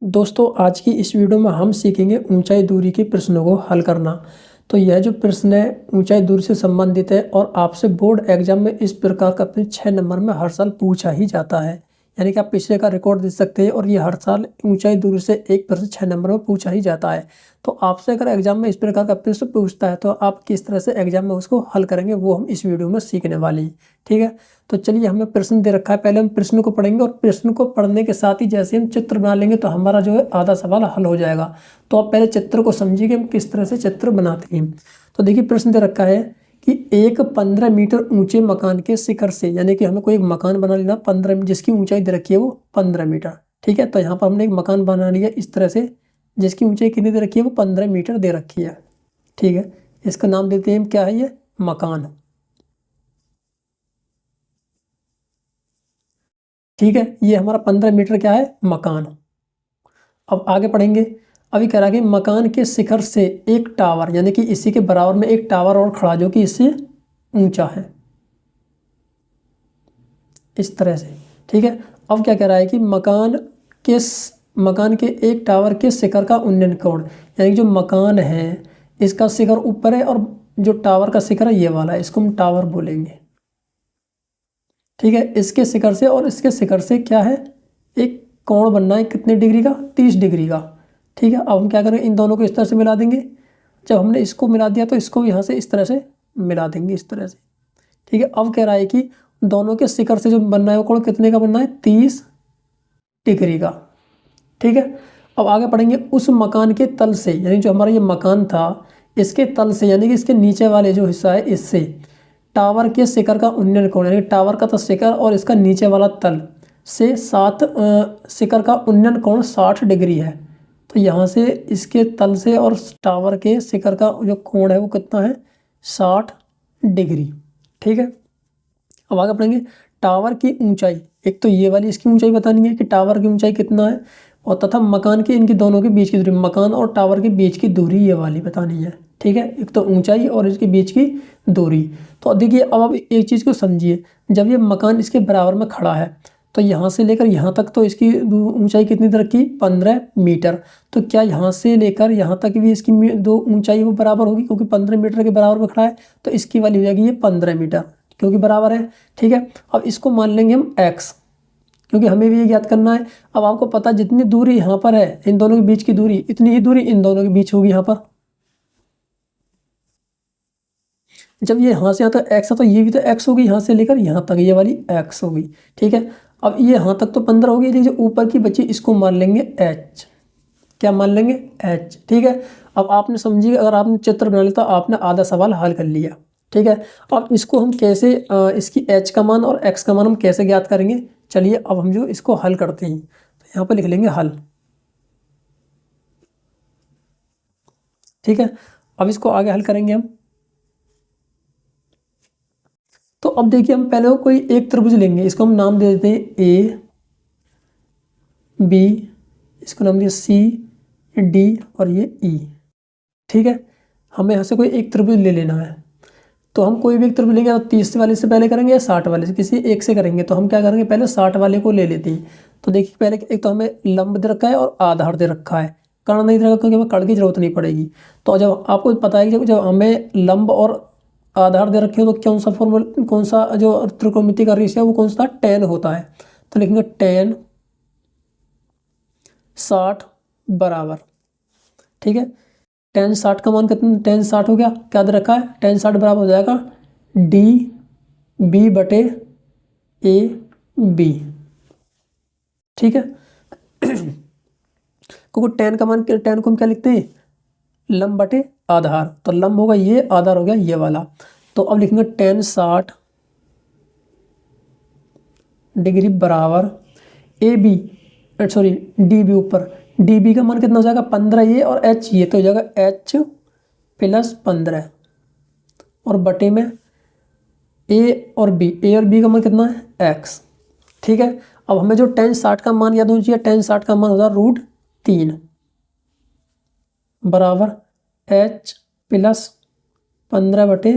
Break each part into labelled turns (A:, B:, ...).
A: दोस्तों आज की इस वीडियो में हम सीखेंगे ऊंचाई दूरी के प्रश्नों को हल करना। तो यह जो प्रश्न है ऊंचाई दूरी से संबंधित है और आपसे बोर्ड एग्जाम में इस प्रकार का प्रश्न 6 नंबर में हर साल पूछा ही जाता है। यानी कि आप पिछले का रिकॉर्ड देख सकते हैं और ये हर साल ऊंचाई दूरी से एक प्रश्न 6 नंबर में पूछा ही जाता है। तो आपसे अगर एग्जाम में इस प्रकार का प्रश्न पूछता है तो आप किस तरह से एग्जाम में उसको हल करेंगे वो हम इस वीडियो में सीखने वाले हैं। ठीक है, तो चलिए हमें प्रश्न दे रखा है, पहले हम प्रश्न को पढ़ेंगे और प्रश्न को पढ़ने के साथ ही जैसे हम चित्र बना लेंगे तो हमारा जो है आधा सवाल हल हो जाएगा। तो आप पहले चित्र को समझिए कि हम किस तरह से चित्र बनाते हैं। तो देखिए प्रश्न दे रखा है कि एक 15 मीटर ऊंचे मकान के शिखर से, यानी कि हमें कोई एक मकान बना लेना 15, जिसकी ऊंचाई दे रखी है वो 15 मीटर। ठीक है, तो यहाँ पर हमने एक मकान बना लिया इस तरह से, जिसकी ऊंचाई कितनी दे रखी है वो 15 मीटर दे रखी है। ठीक है, इसका नाम देते हैं क्या है, ये मकान। ठीक है, ये हमारा 15 मीटर क्या है, मकान। अब आगे पढ़ेंगे। अभी कह रहा है कि मकान के शिखर से एक टावर, यानी कि इसी के बराबर में एक टावर और खड़ा जो कि इससे ऊंचा है इस तरह से। ठीक है, अब क्या कह रहा है कि मकान के एक टावर के शिखर का उन्नयन कोण, यानी कि जो मकान है इसका शिखर ऊपर है और जो टावर का शिखर है ये वाला है, इसको हम टावर बोलेंगे। ठीक है, इसके शिखर से और इसके शिखर से क्या है, एक कोण बनना है कितने डिग्री का, 30 डिग्री का। ठीक है, अब हम क्या करेंगे, इन दोनों को इस तरह से मिला देंगे। जब हमने इसको मिला दिया तो इसको यहाँ से इस तरह से मिला देंगे इस तरह से। ठीक है, अब कह रहा है कि दोनों के शिखर से जो बनना है वो कोण कितने का बनना है, 30 डिग्री का। ठीक है, अब आगे पढ़ेंगे। उस मकान के तल से, यानी जो हमारा ये मकान था इसके तल से, यानी कि इसके नीचे वाले जो हिस्सा है इससे टावर के शिखर का उन्नयन कोण, यानी टावर का तो शिखर और इसका नीचे वाला तल से शिखर का उन्नयन कोण 60 डिग्री है। तो यहाँ से इसके तल से और टावर के शिखर का जो कोण है वो कितना है, 60 डिग्री। ठीक है, अब आगे पढ़ेंगे। टावर की ऊंचाई, एक तो ये वाली इसकी ऊंचाई बतानी है कि टावर की ऊंचाई कितना है, और तथा मकान के इनकी दोनों के बीच की दूरी, मकान और टावर के बीच की दूरी ये वाली बतानी है। ठीक है, एक तो ऊंचाई और इसके बीच की दूरी। तो देखिए अब आप एक चीज़ को समझिए, जब ये मकान इसके बराबर में खड़ा है तो यहाँ से लेकर यहाँ तक तो इसकी ऊंचाई कितनी दे रखी, 15 मीटर। तो क्या यहाँ से लेकर यहाँ तक भी इसकी दो ऊंचाई वो बराबर होगी, क्योंकि 15 मीटर के बराबर में खड़ा है तो इसकी वाली हो जाएगी ये 15 मीटर, क्योंकि बराबर है। ठीक है, अब इसको मान लेंगे हम x, क्योंकि हमें भी ये ज्ञात करना है। अब आपको पता जितनी दूरी यहाँ पर है इन दोनों के बीच की दूरी, इतनी ही दूरी इन दोनों के बीच होगी। यहाँ पर जब ये यहाँ से यहाँ तक x है तो ये भी तो x होगी, यहाँ से लेकर यहाँ तक ये वाली x होगी। ठीक है, अब ये यहाँ तक तो 15 होगी, लेकिन जो ऊपर की बची इसको मान लेंगे h। क्या मान लेंगे, h। ठीक है, अब आपने समझिए, अगर आपने चित्र बना लिया तो आपने आधा सवाल हल कर लिया। ठीक है, अब इसको हम कैसे इसकी h का मान और x का मान हम कैसे ज्ञात करेंगे, चलिए अब हम जो इसको हल करते हैं तो यहाँ पर लिख लेंगे हल। ठीक है, अब इसको आगे हल करेंगे हम। तो अब देखिए हम पहले कोई एक त्रिभुज लेंगे, इसको हम नाम दे देते हैं ए बी, इसको नाम दिया सी डी और ये ई। ठीक है, हमें यहाँ से कोई एक त्रिभुज ले लेना है। तो हम कोई भी एक त्रिभुज लेंगे तो 30 वाले से पहले करेंगे या 60 वाले से, किसी एक से करेंगे। तो हम क्या करेंगे, पहले 60 वाले को ले लेते हैं। तो देखिए पहले एक तो हमें लंब दे रखा है और आधार दे रखा है, कर्ण नहीं दे रखा क्योंकि हमें कर्ण की जरूरत नहीं पड़ेगी। तो जब आपको पता है कि जब हमें लंब और आधार दे रखे हो तो कौन सा जो त्रिकोणमिति का रेशियो है वो कौन सा, tan होता है। तो लिखेंगे tan 60 बराबर। ठीक है, tan 60 का मान कितना, tan 60 हो गया, क्या दे रखा है, tan 60 बराबर हो जाएगा डी बी बटे ए बी। ठीक है, क्योंकि tan को हम क्या लिखते हैं, लंब बटे आधार। तो लंब होगा ये, आधार हो गया ये वाला। तो अब लिखेंगे tan 60 डिग्री बराबर A B, sorry D B, ऊपर डी बी का मान कितना हो जाएगा, 15 ये और एच ये, तो हो जाएगा एच प्लस 15 और बटे में ए और बी का मान कितना है, एक्स। ठीक है, अब हमें जो tan 60 का मान याद होना चाहिए, tan 60 का मान होता है √3 बराबर एच प्लस 15 बटे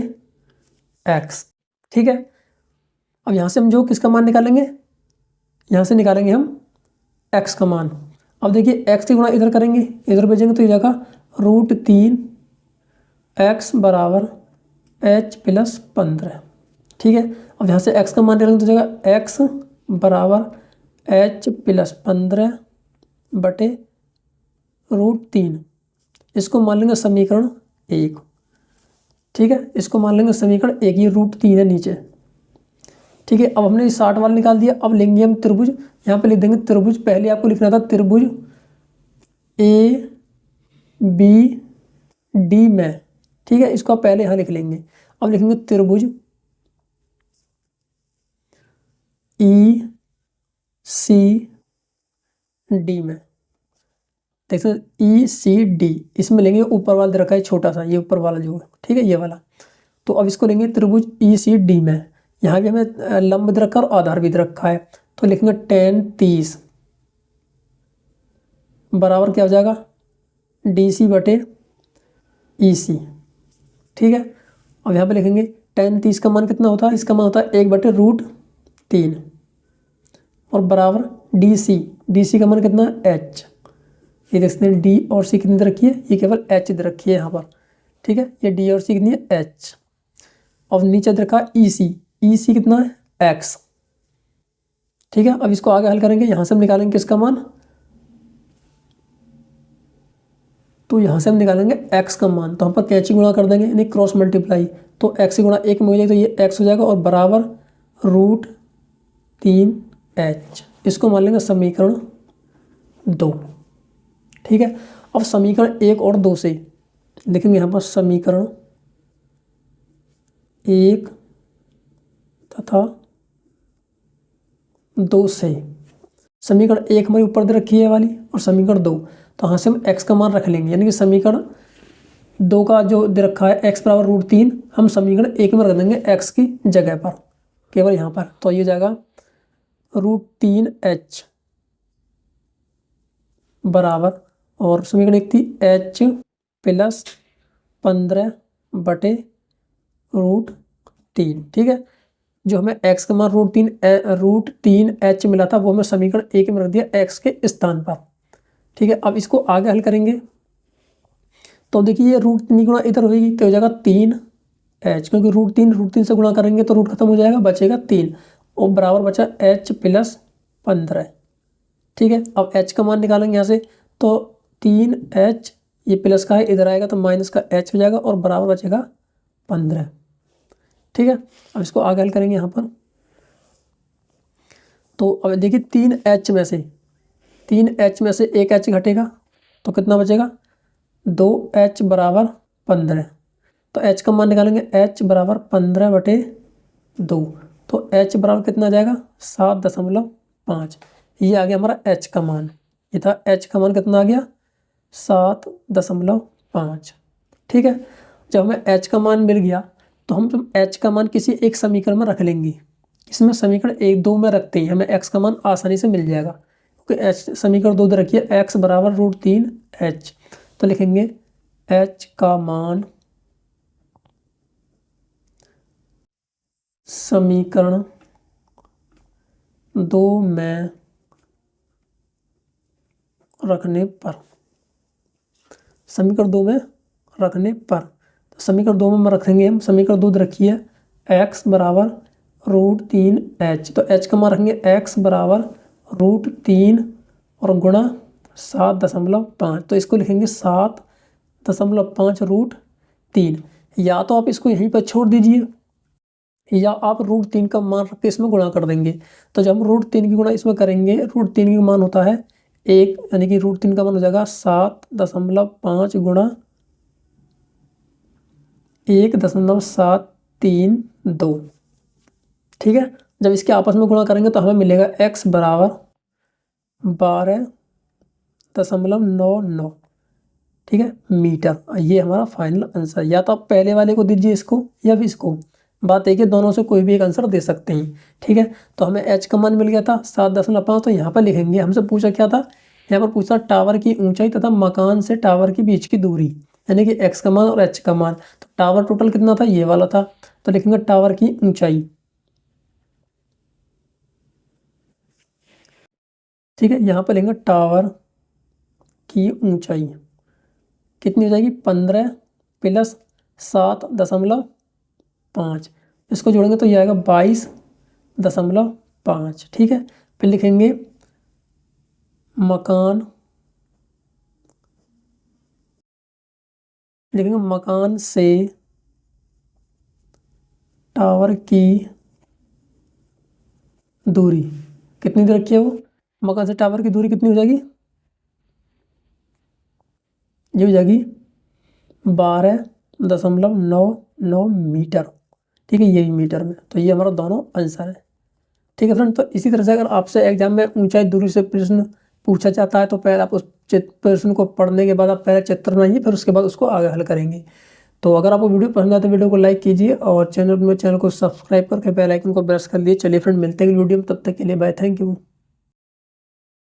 A: एक्स। ठीक है, अब यहाँ से हम जो किसका मान निकालेंगे, यहाँ से निकालेंगे हम x का मान। अब देखिए x की गुणा इधर करेंगे, इधर भेजेंगे तो ये जाएगा √3 x बराबर h प्लस 15। ठीक है, अब यहाँ से x का मान निकालेंगे तो जाएगा x बराबर h प्लस 15 बटे √3। इसको मान लेंगे समीकरण 1। ठीक है, इसको मान लेंगे समीकरण 1, ये √3 है नीचे। ठीक है, अब हमने 60 वाला निकाल दिया। अब लेंगे हम त्रिभुज, यहाँ पे लिख देंगे त्रिभुज। पहले आपको लिखना था त्रिभुज ABD में। ठीक है, इसको आप पहले यहाँ लिख लेंगे। अब लिखेंगे त्रिभुज ECD में। देख सकते ECD, इसमें लेंगे ऊपर वाला दे रखा है छोटा सा, ये ऊपर वाला जो है, ठीक है, ये वाला। तो अब इसको लेंगे त्रिभुज ECD में। यहाँ भी हमें लंब दे रखा है और आधार भी दे रखा है, तो लिखेंगे tan 30 बराबर क्या हो जाएगा DC बटे EC। ठीक है, अब यहाँ पे लिखेंगे tan 30 का मान कितना होता है, इसका मान होता है 1/√3 और बराबर DC का मान कितना है H। ये देख सकते हैं D और C कितनी दे रखी है, ये केवल H दे रखी है यहाँ पर। ठीक है, ये D और C कितनी है H। और नीचे दे रखा है EC कितना है X। ठीक है, अब इसको आगे हल करेंगे, यहाँ से हम निकालेंगे किसका मान, तो यहाँ से हम निकालेंगे x का मान। तो हम पर कैंची गुणा कर देंगे, यानी क्रॉस मल्टीप्लाई, तो x गुणा 1 में हो जाएगा तो ये x हो जाएगा और बराबर √3h। इसको मान लेंगे समीकरण 2। ठीक है, अब समीकरण 1 और 2 से लिखेंगे यहाँ पर समीकरण 1 तथा 2 से। समीकरण 1 हमारी ऊपर दे रखी है वाली और समीकरण 2, तो यहाँ से हम x का मान रख लेंगे, यानी कि समीकरण 2 का जो दे रखा है x बराबर √3, हम समीकरण 1 में रख देंगे x की जगह पर, केवल यहाँ पर। तो ये जाएगा √3h बराबर, और समीकरण 1 थी h प्लस 15 बटे √3। ठीक है, जो हमें x का मान √3h मिला था वो हमें समीकरण 1 में रख दिया x के स्थान पर। ठीक है, अब इसको आगे हल करेंगे तो देखिए ये √3 गुणा इधर होगी तो हो जाएगा 3h, क्योंकि √3 से गुणा करेंगे तो रूट खत्म हो जाएगा, बचेगा 3 और बराबर बचा h प्लस 15। ठीक है, अब h का मान निकालेंगे यहाँ से, तो 3h, ये प्लस का है इधर आएगा तो माइनस का h हो जाएगा और बराबर बचेगा 15। ठीक है, अब इसको आगे हल करेंगे यहाँ पर, तो अब देखिए 3h में से एक h घटेगा तो कितना बचेगा 2h बराबर 15। तो h का मान निकालेंगे, h बराबर 15 बटे 2, तो h बराबर कितना आ जाएगा 7.5। ये आ गया हमारा h का मान। ये था h का मान कितना आ गया 7.5। ठीक है, जब हमें h का मान मिल गया तो हम जब h का मान किसी एक समीकरण में रख लेंगे, इसमें समीकरण 1-2 में रखते ही हमें x का मान आसानी से मिल जाएगा, क्योंकि h समीकरण 2 दे रखिए x बराबर √3h। तो लिखेंगे h का मान समीकरण 2 में रखने पर, समीकरण 2 में रखने पर, तो समीकरण 2 में रखेंगे हम, समीकरण 2 रखी है x बराबर √3h। तो h का मान रखेंगे x बराबर √3 और गुणा 7.5, तो इसको लिखेंगे 7.5 √3। या तो आप इसको यहीं पर छोड़ दीजिए या आप √3 का मान रख के इसमें गुणा कर देंगे। तो जब हम √3 की गुणा इसमें करेंगे, √3 का मान होता है 1, यानी कि √3 का मान हो जाएगा 7.5 गुणा 1.732। ठीक है, जब इसके आपस में गुणा करेंगे तो हमें मिलेगा x बराबर 12.99। ठीक है, मीटर। ये हमारा फाइनल आंसर। या तो आप पहले वाले को दीजिए इसको या फिर इसको, बात है कि दोनों से कोई भी एक आंसर दे सकते हैं। ठीक है, तो हमें h का मान मिल गया था 7.5, तो यहाँ पर लिखेंगे, हमसे पूछा क्या था, यहाँ पर पूछा टावर की ऊंचाई तथा मकान से टावर के बीच की दूरी, यानी कि x का मान और h का मान। तो टावर टोटल कितना था, ये वाला था, तो लिखेंगे टावर की ऊंचाई। ठीक है, यहाँ पर लेंगे टावर की ऊंचाई कितनी हो जाएगी 15 प्लस 7.5, इसको जोड़ेंगे तो ये आएगा 22.5। ठीक है, फिर लिखेंगे मकान से टावर की दूरी कितनी दूर रखी है वो, मकान से टावर की दूरी कितनी हो जाएगी, ये हो जाएगी 12.99 मीटर। ठीक है, ये मीटर में, तो ये हमारा दोनों आंसर है। ठीक है फ्रेंड, तो इसी तरह से अगर आपसे एग्जाम में ऊंचाई दूरी से प्रश्न पूछा जाता है तो पहले आप उस प्रश्न को पढ़ने के बाद आप पहले चित्र बनाइए, फिर उसके बाद उसको आगे हल करेंगे। तो अगर आपको वीडियो पसंद आए तो वीडियो को लाइक कीजिए और चैनल को सब्सक्राइब करके बेल आइकन को प्रेस कर लिए। चलिए फ्रेंड, मिलते हैं वीडियो में, तब तक के लिए बाय, थैंक यू।